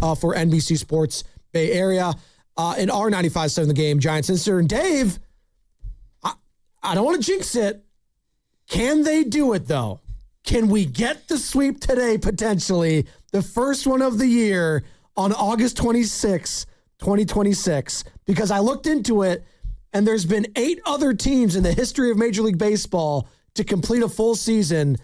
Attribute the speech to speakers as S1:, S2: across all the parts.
S1: for NBC Sports Bay Area in our 95.7 The Game Giants Insider. And Dave, I don't want to jinx it. Can they do it, though? Can we get the sweep today, potentially, the first one of the year on August 26, 2026? Because I looked into it, and there's been 8 other teams in the history of Major League Baseball to complete a full season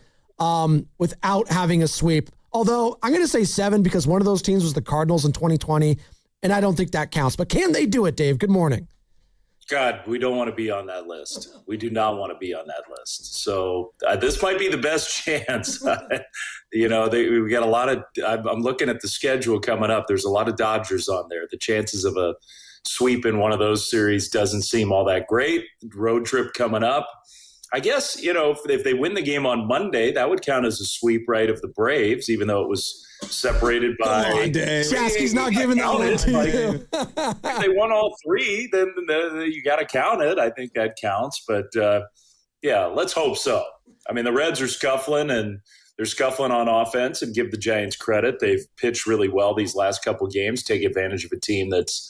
S1: without having a sweep. Although I'm going to say 7 because one of those teams was the Cardinals in 2020, and I don't think that counts. But can they do it, Dave? Good morning.
S2: God, we don't want to be on that list. We do not want to be on that list. So this might be the best chance. We got a lot of – I'm looking at the schedule coming up. There's a lot of Dodgers on there. The chances of a sweep in one of those series doesn't seem all that great. Road trip coming up. I guess, if they win the game on Monday, that would count as a sweep, right, of the Braves, even though it was separated by.
S1: Chasky's not giving that one to you.
S2: If they won all 3, then you got to count it. I think that counts. But, let's hope so. I mean, the Reds are scuffling, and they're scuffling on offense, and give the Giants credit. They've pitched really well these last couple games, take advantage of a team that's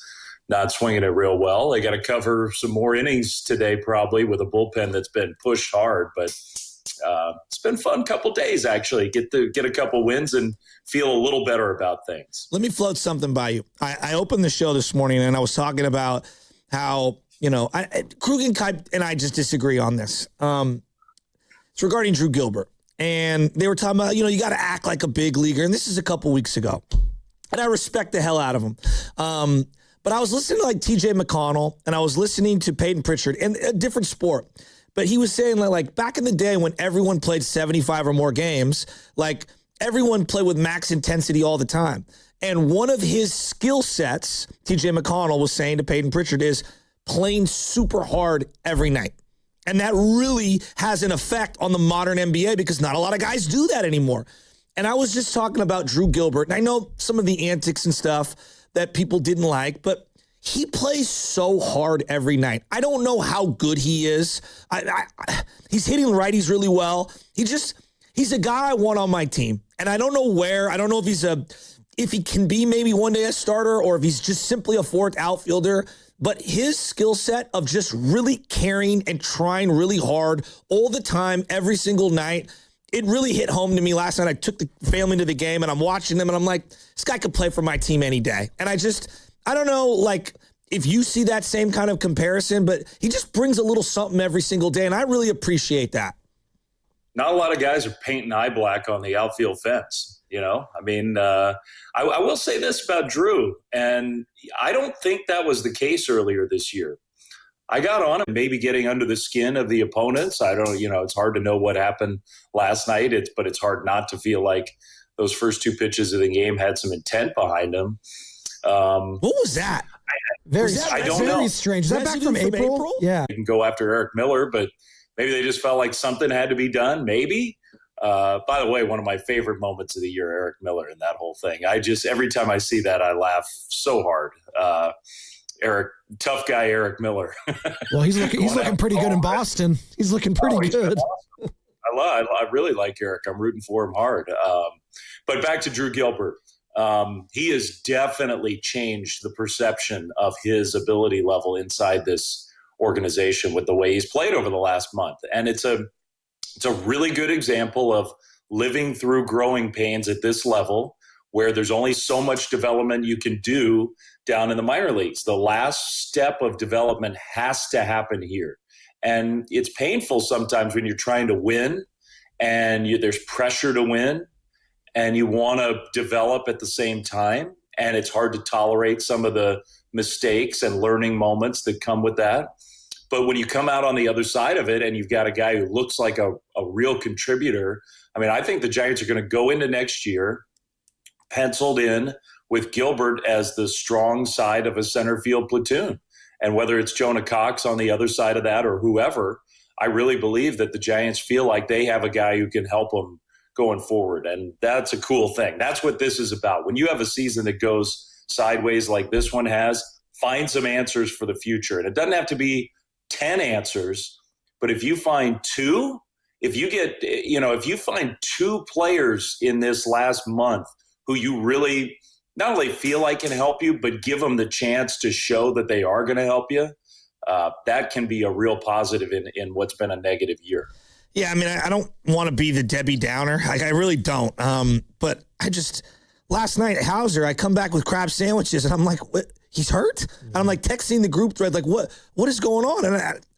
S2: not swinging it real well. They got to cover some more innings today, probably, with a bullpen that's been pushed hard. But it's been a fun couple days, actually. Get a couple wins and feel a little better about things.
S3: Let me float something by you. I opened the show this morning, and I was talking about how, Krug and I just disagree on this. It's regarding Drew Gilbert. And they were talking about, you got to act like a big leaguer. And this is a couple weeks ago. And I respect the hell out of him. But I was listening to like TJ McConnell, and I was listening to Peyton Pritchard, and a different sport. But he was saying like back in the day when everyone played 75 or more games, like everyone played with max intensity all the time. And one of his skill sets, TJ McConnell was saying to Peyton Pritchard, is playing super hard every night. And that really has an effect on the modern NBA because not a lot of guys do that anymore. And I was just talking about Drew Gilbert, and I know some of the antics and stuff that people didn't like, but he plays so hard every night. I don't know how good he is. He's hitting righties really well. He's a guy I want on my team. And I don't know where. I don't know if he can be maybe one day a starter or if he's just simply a fourth outfielder. But his skill set of just really caring and trying really hard all the time, every single night, it really hit home to me last night. I took the family to the game, and I'm watching them, and I'm like, this guy could play for my team any day. And I don't know, like, if you see that same kind of comparison, but he just brings a little something every single day, and I really appreciate that.
S2: Not a lot of guys are painting eye black on the outfield fence, I mean, I will say this about Drew, and I don't think that was the case earlier this year. I got on him, maybe getting under the skin of the opponents. I don't, it's hard to know what happened last night, but it's hard not to feel like those first 2 pitches of the game had some intent behind them.
S3: What was that?
S2: I don't know.
S1: Very strange. Is that back from April? Yeah.
S2: You can go after Eric Miller, but maybe they just felt like something had to be done. Maybe. By the way, one of my favorite moments of the year, Eric Miller and that whole thing. Every time I see that, I laugh so hard. Tough guy Eric Miller.
S1: Well, he's looking pretty good in Boston. He's looking pretty good.
S2: I really like Eric. I'm rooting for him hard. But back to Drew Gilbert. He has definitely changed the perception of his ability level inside this organization with the way he's played over the last month. And it's a really good example of living through growing pains at this level where there's only so much development you can do down in the minor leagues. The last step of development has to happen here. And it's painful sometimes when you're trying to win and there's pressure to win and you want to develop at the same time. And it's hard to tolerate some of the mistakes and learning moments that come with that. But when you come out on the other side of it and you've got a guy who looks like a real contributor, I mean, I think the Giants are going to go into next year penciled in with Gilbert as the strong side of a center field platoon. And whether it's Jonah Cox on the other side of that or whoever, I really believe that the Giants feel like they have a guy who can help them going forward. And that's a cool thing. That's what this is about. When you have a season that goes sideways like this one has, find some answers for the future. And it doesn't have to be 10 answers, but if you find 2, if you find 2 players in this last month who you really not only feel like can help you, but give them the chance to show that they are going to help you, that can be a real positive in what's been a negative year.
S3: Yeah, I mean, I don't want to be the Debbie Downer. I really don't. But last night, Hauser, I come back with crab sandwiches, and I'm like, what? He's hurt? And I'm like texting the group thread, like, what is going on?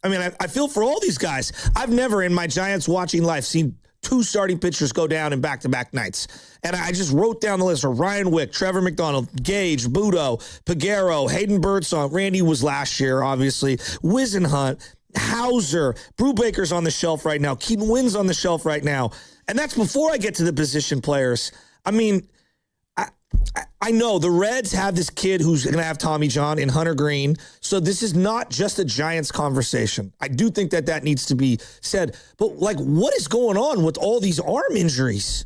S3: And I feel for all these guys. I've never in my Giants watching life seen 2 starting pitchers go down in back-to-back nights. And I just wrote down the list for Ryan Wick, Trevor McDonald, Gage, Budo, Peguero, Hayden Birdsong, Randy was last year, obviously, Wisenhunt, Hauser, Brubaker's on the shelf right now, Keaton Wynn's on the shelf right now. And that's before I get to the position players. I mean, I know the Reds have this kid who's going to have Tommy John in Hunter Green. So this is not just a Giants conversation. I do think that needs to be said. But, like, what is going on with all these arm injuries?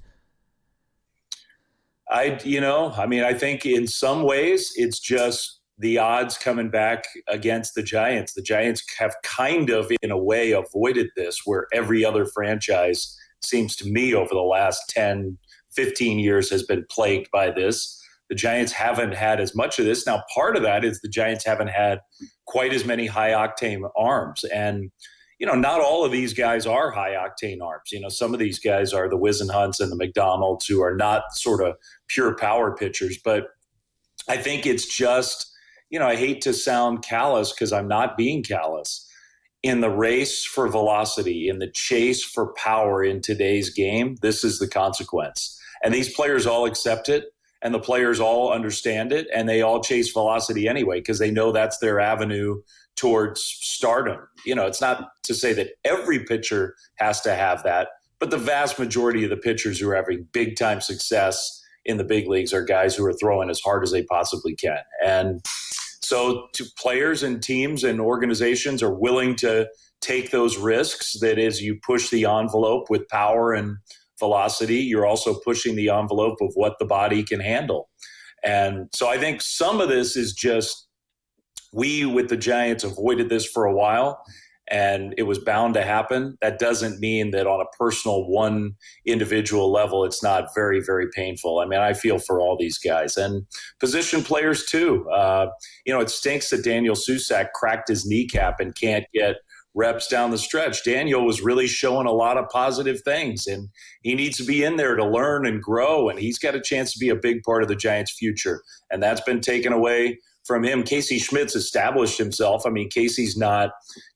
S2: I think in some ways it's just the odds coming back against the Giants. The Giants have kind of, in a way, avoided this, where every other franchise seems to me over the last 10, 15 years has been plagued by this. The Giants haven't had as much of this. Now, part of that is the Giants haven't had quite as many high-octane arms. And, not all of these guys are high-octane arms. Some of these guys are the Wisenhunts and the McDonalds, who are not sort of pure power pitchers. But I think it's just, I hate to sound callous because I'm not being callous. In the race for velocity, in the chase for power in today's game, this is the consequence. And these players all accept it, and the players all understand it, and they all chase velocity anyway because they know that's their avenue towards stardom. It's not to say that every pitcher has to have that, but the vast majority of the pitchers who are having big-time success in the big leagues are guys who are throwing as hard as they possibly can. And so players and teams and organizations are willing to take those risks. That is, you push the envelope with power and velocity, you're also pushing the envelope of what the body can handle. And so I think some of this is just, we with the Giants avoided this for a while, and it was bound to happen. That doesn't mean that on a personal, one individual level, it's not very, very painful. I mean, I feel for all these guys and position players too. It stinks that Daniel Susac cracked his kneecap and can't get reps down the stretch. Daniel was really showing a lot of positive things, and he needs to be in there to learn and grow, and he's got a chance to be a big part of the Giants' future, and that's been taken away from him. Casey Schmidt's established himself. I mean, Casey's not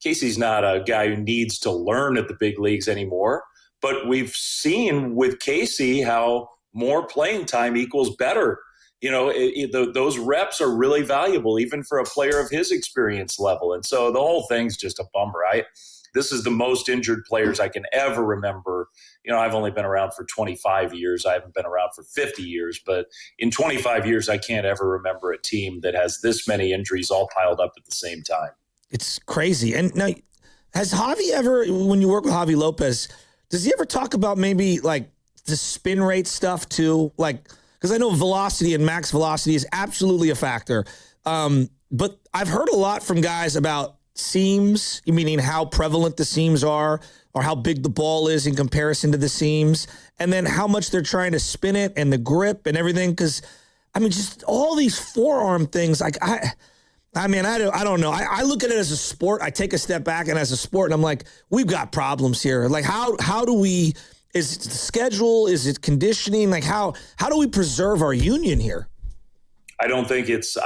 S2: a guy who needs to learn at the big leagues anymore, but we've seen with Casey how more playing time equals better. Those reps are really valuable, even for a player of his experience level. And so the whole thing's just a bummer. This is the most injured players I can ever remember. I've only been around for 25 years. I haven't been around for 50 years. But in 25 years, I can't ever remember a team that has this many injuries all piled up at the same time. It's crazy. And now, has Javi ever, when you work with Javi Lopez, does he ever talk about maybe like the spin rate stuff too? Like, because I know velocity and max velocity is absolutely a factor. But I've heard a lot from guys about seams, meaning how prevalent the seams are or how big the ball is in comparison to the seams, and then how much they're trying to spin it and the grip and everything. Because, just all these forearm things, like I don't know. I look at it as a sport. I take a step back and as a sport, and I'm like, we've got problems here. Like, how do we... Is it the schedule? Is it conditioning? Like how do we preserve our union here? I don't think it's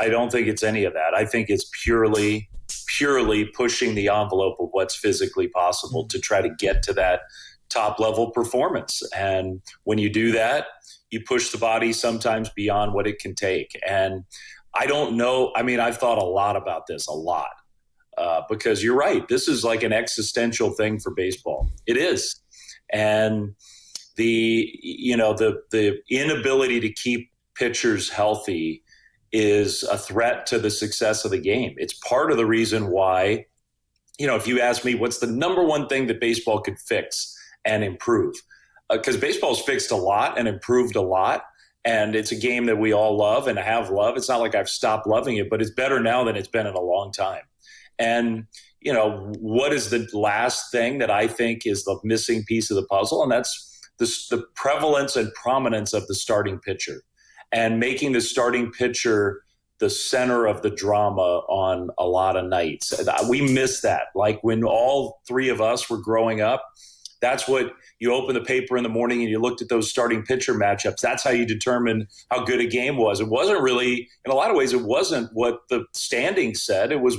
S2: any of that. I think it's purely pushing the envelope of what's physically possible to try to get to that top level performance. And when you do that, you push the body sometimes beyond what it can take. And I don't know. I've thought a lot about this, because you're right. This is like an existential thing for baseball. It is. And the inability to keep pitchers healthy is a threat to the success of the game. It's part of the reason why, if you ask me what's the number one thing that baseball could fix and improve, because baseball's fixed a lot and improved a lot, and it's a game that we all love and have loved. It's not like I've stopped loving it, but it's better now than it's been in a long time. And what is the last thing that I think is the missing piece of the puzzle? And that's the prevalence and prominence of the starting pitcher. and making the starting pitcher the center of the drama on a lot of nights. We miss that. Like when all three of us were growing up, that's what you open the paper in the morning and you looked at those starting pitcher matchups. That's how you determine how good a game was. It wasn't really, in a lot of ways, it wasn't what the standings said. It was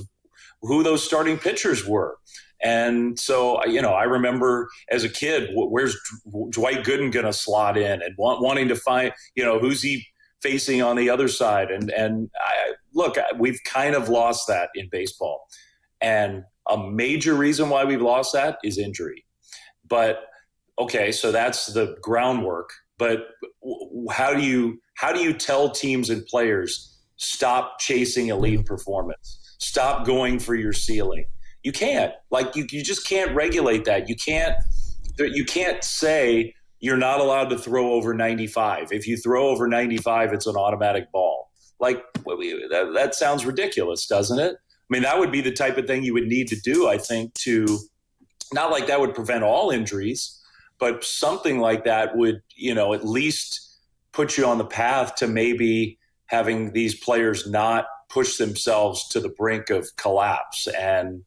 S2: who those starting pitchers were. And so, I remember as a kid, where's Dwight Gooden going to slot in, and wanting to find, who's he facing on the other side. And we've kind of lost that in baseball. And a major reason why we've lost that is injury. But okay, so that's the groundwork. But how do you tell teams and players, stop chasing elite performance, stop going for your ceiling? You can't. Like you just can't regulate that. You can't say you're not allowed to throw over 95. If you throw over 95, it's an automatic ball. Like that sounds ridiculous, doesn't it? I mean, that would be the type of thing you would need to do, I think, to not like that would prevent all injuries, but something like that would, at least put you on the path to maybe having these players not push themselves to the brink of collapse. And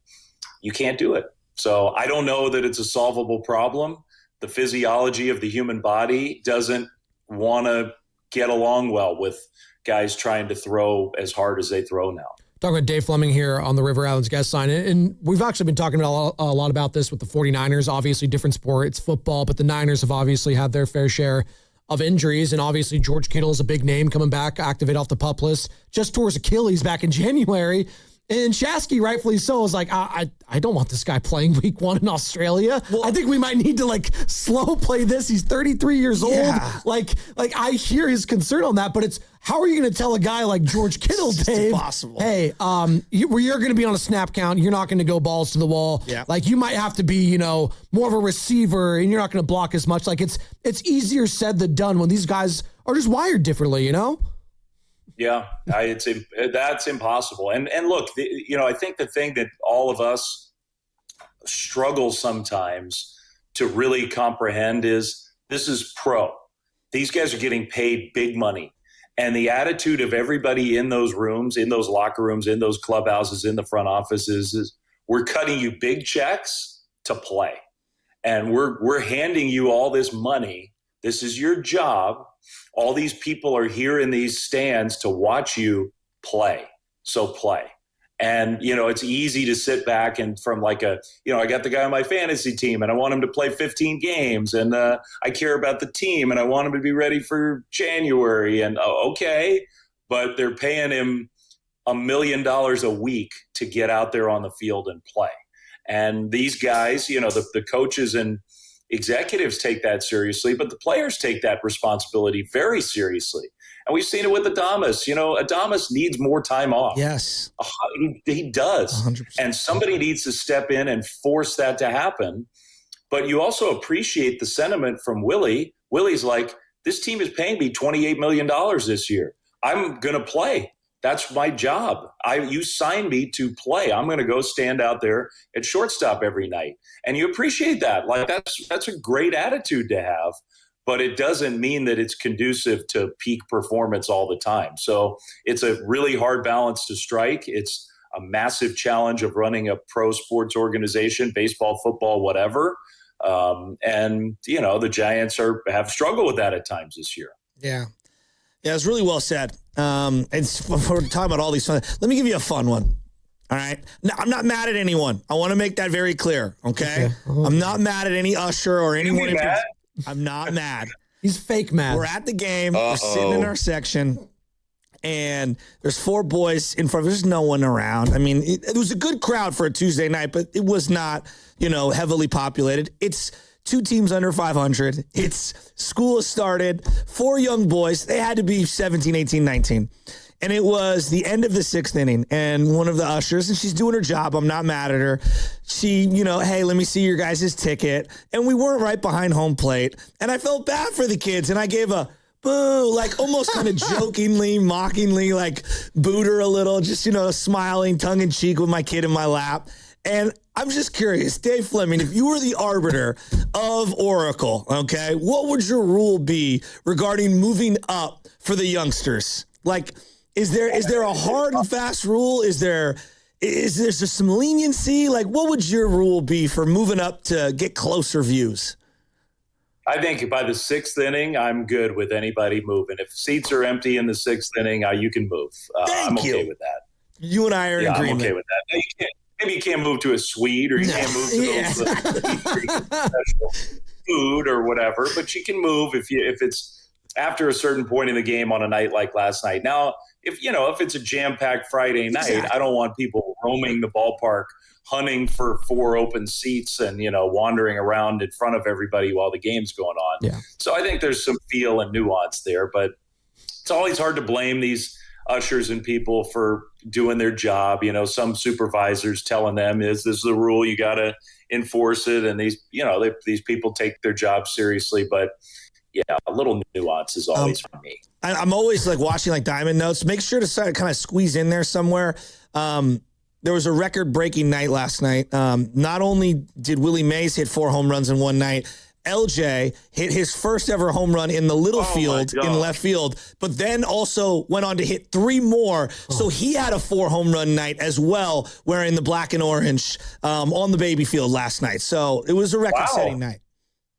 S2: you can't do it. So I don't know that it's a solvable problem. The physiology of the human body doesn't want to get along well with guys trying to throw as hard as they throw now.
S1: Talking with Dave Flemming here on the River Islands guest line. And we've actually been talking a lot about this with the 49ers. Obviously, different sport. It's football, but the Niners have obviously had their fair share of injuries. And obviously, George Kittle is a big name coming back, activate off the PUP list, just tore his Achilles back in January. And Shasky, rightfully so, was like, I don't want this guy playing week 1 in Australia. Well, I think we might need to slow play this. He's 33 years old. Like I hear his concern on that, but it's how are you going to tell a guy like George Kittle, Dave? Impossible. Hey, you're going to be on a snap count. You're not going to go balls to the wall. Yeah. Like you might have to be, more of a receiver, and you're not going to block as much. Like it's easier said than done when these guys are just wired differently,
S2: Yeah, that's impossible. And look, I think the thing that all of us struggle sometimes to really comprehend is this is pro. These guys are getting paid big money. And the attitude of everybody in those rooms, in those locker rooms, in those clubhouses, in the front offices is we're cutting you big checks to play. And we're handing you all this money. This is your job. All these people are here in these stands to watch you play. So play. And, it's easy to sit back and from I got the guy on my fantasy team and I want him to play 15 games and I care about the team and I want him to be ready for January. And okay, but they're paying him $1 million a week to get out there on the field and play. And these guys, the coaches and executives take that seriously, but the players take that responsibility very seriously. And we've seen it with Adames. Adames needs more time off.
S3: Yes.
S2: He does.
S3: 100%.
S2: And somebody needs to step in and force that to happen. But you also appreciate the sentiment from Willie. Willie's like, this team is paying me $28 million this year. I'm going to play. That's my job. You signed me to play. I'm going to go stand out there at shortstop every night. And you appreciate that. Like that's a great attitude to have, but it doesn't mean that it's conducive to peak performance all the time. So it's a really hard balance to strike. It's a massive challenge of running a pro sports organization, baseball, football, whatever. And the Giants have struggled with that at times this year.
S3: Yeah. Yeah, it's really well said. And we're talking about all these fun. Let me give you a fun one. All right. No, I'm not mad at anyone. I want to make that very clear. Okay. I'm not mad at any usher or anyone. I'm not mad.
S1: He's fake mad.
S3: We're at the game. We're sitting in our section. And there's 4 boys in front. There's no one around. I mean, it was a good crowd for a Tuesday night, but it was not, heavily populated. It's 2 teams under 500. School has started. 4 young boys. They had to be 17, 18, 19. And it was the end of the 6th inning. And one of the ushers, and she's doing her job. I'm not mad at her. She, hey, let me see your guys' ticket. And we weren't right behind home plate. And I felt bad for the kids. And I gave a boo, almost kind of jokingly, mockingly, booed her a little, just, smiling, tongue in cheek with my kid in my lap. And I'm just curious, Dave Flemming, if you were the arbiter of Oracle, okay, what would your rule be regarding moving up for the youngsters? Like, is there a hard and fast rule? Is there just some leniency? Like, what would your rule be for moving up to get closer views?
S2: I think by the sixth inning, I'm good with anybody moving. If seats are empty in the sixth inning, you can move. I'm okay with that.
S3: You and I are in agreement.
S2: I'm okay with that. Maybe you can't move to a suite, or you can't move to those special food or whatever, but you can move if it's after a certain point in the game on a night like last night. Now, if it's a jam-packed Friday night, exactly. I don't want people roaming the ballpark, hunting for 4 open seats and, wandering around in front of everybody while the game's going on.
S1: Yeah.
S2: So I think there's some feel and nuance there, but it's always hard to blame these ushers and people for doing their job. Some supervisors telling them, this is the rule, you got to enforce it. And these people take their job seriously, but a little nuance is always for me.
S3: I'm always watching Diamond Notes. Make sure to kind of squeeze in there somewhere. There was a record-breaking night last night. Not only did Willie Mays hit 4 home runs in one night, LJ hit his first ever home run in the little field in left field, but then also went on to hit 3 more. So he had a 4 home run night as well, wearing the black and orange on the baby field last night. So it was a record-setting night.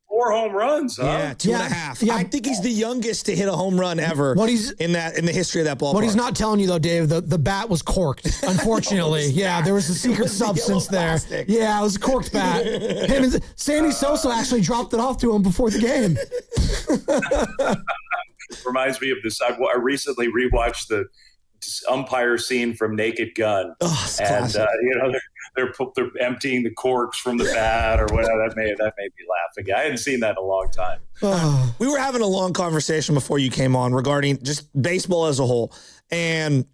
S2: 4 home runs, huh?
S3: Yeah, 2.5. Yeah. I think he's the youngest to hit a home run ever in the history of that ballpark.
S1: What he's not telling you, though, Dave, the bat was corked, unfortunately. Yeah, there was a secret substance there. Yeah, it was a corked bat. Him and Sandy Sosa actually dropped it off to him before the game.
S2: Reminds me of this. I recently rewatched the umpire scene from Naked Gun.
S3: Oh,
S2: and, they're emptying the corks from the bat or whatever. That made me laugh again. I hadn't seen that in a long time.
S3: We were having a long conversation before you came on regarding just baseball as a whole. And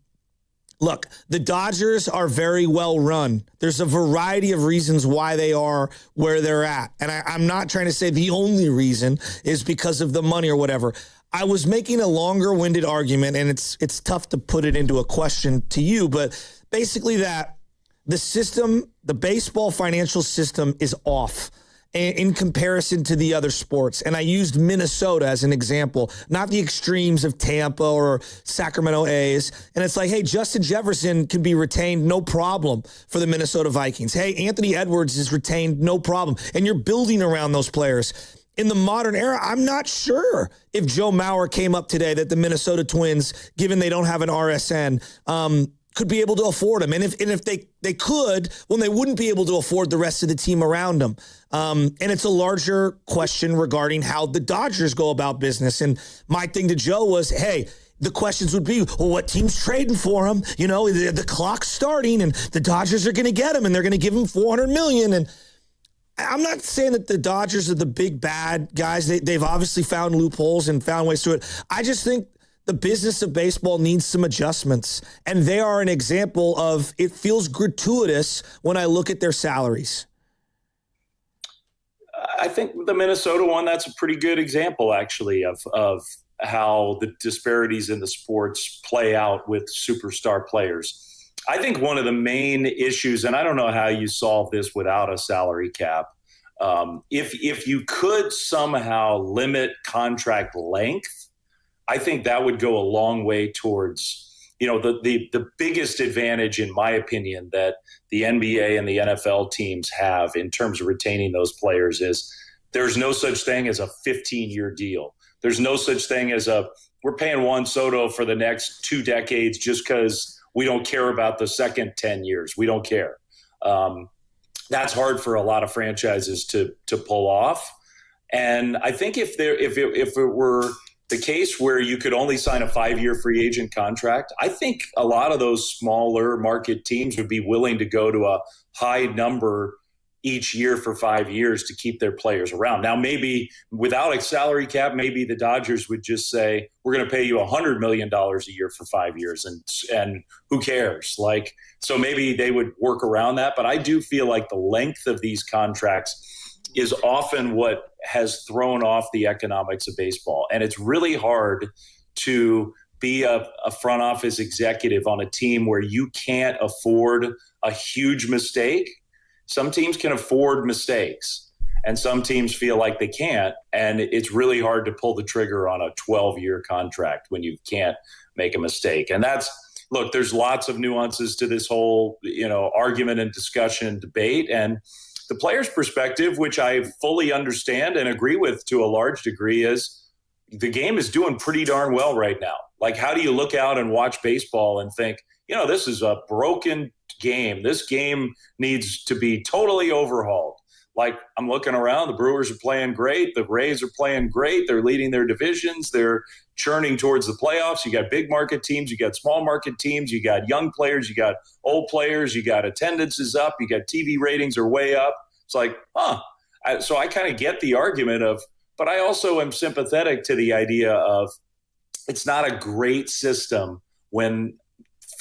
S3: look, the Dodgers are very well run. There's a variety of reasons why they are where they're at. And I'm not trying to say the only reason is because of the money or whatever. I was making a longer-winded argument, and it's tough to put it into a question to you, but basically that the system, the baseball financial system is off in comparison to the other sports. And I used Minnesota as an example, not the extremes of Tampa or Sacramento A's. And it's hey, Justin Jefferson can be retained, no problem, for the Minnesota Vikings. Hey, Anthony Edwards is retained, no problem. And you're building around those players. In the modern era, I'm not sure if Joe Mauer came up today that the Minnesota Twins, given they don't have an RSN, could be able to afford him. And if they could, well, they wouldn't be able to afford the rest of the team around them. And it's a larger question regarding how the Dodgers go about business. And my thing to Joe was, hey, the questions would be, well, what team's trading for him? The clock's starting and the Dodgers are going to get him and they're going to give him $400 million. And I'm not saying that the Dodgers are the big bad guys. They've obviously found loopholes and found ways to it. I just think the business of baseball needs some adjustments, and they are an example of it feels gratuitous when I look at their salaries.
S2: I think the Minnesota one, that's a pretty good example, actually, of how the disparities in the sports play out with superstar players. I think one of the main issues, and I don't know how you solve this without a salary cap, if you could somehow limit contract length, I think that would go a long way towards, the biggest advantage, in my opinion, that the NBA and the NFL teams have in terms of retaining those players is there's no such thing as a 15-year deal. There's no such thing as we're paying Juan Soto for the next 2 decades just because we don't care about the second 10 years. We don't care. That's hard for a lot of franchises to pull off. And I think if it were the case where you could only sign a 5-year free agent contract, I think a lot of those smaller market teams would be willing to go to a high number each year for 5 years to keep their players around. Now, maybe without a salary cap, maybe the Dodgers would just say, we're going to pay you $100 million a year for 5 years. And who cares? So maybe they would work around that. But I do feel like the length of these contracts is often what has thrown off the economics of baseball. And it's really hard to be a front office executive on a team where you can't afford a huge mistake some teams can afford mistakes and some teams feel like they can't. And it's really hard to pull the trigger on a 12-year contract when you can't make a mistake. And look, there's lots of nuances to this whole, argument and discussion and debate. And the player's perspective, which I fully understand and agree with to a large degree, is the game is doing pretty darn well right now. Like, how do you look out and watch baseball and think, this is a broken game. This game needs to be totally overhauled. Like, I'm looking around, the Brewers are playing great. The Rays are playing great. They're leading their divisions. They're churning towards the playoffs. You got big market teams. You got small market teams. You got young players. You got old players. You got attendance is up. You got TV ratings are way up. It's like, so I kind of get the argument but I also am sympathetic to the idea of it's not a great system when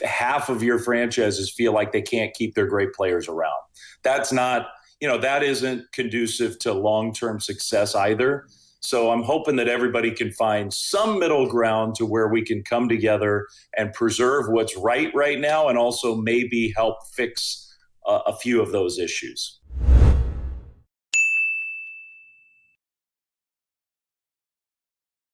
S2: half of your franchises feel like they can't keep their great players around. That's not, that isn't conducive to long-term success either. So I'm hoping that everybody can find some middle ground to where we can come together and preserve what's right now and also maybe help fix a few of those issues.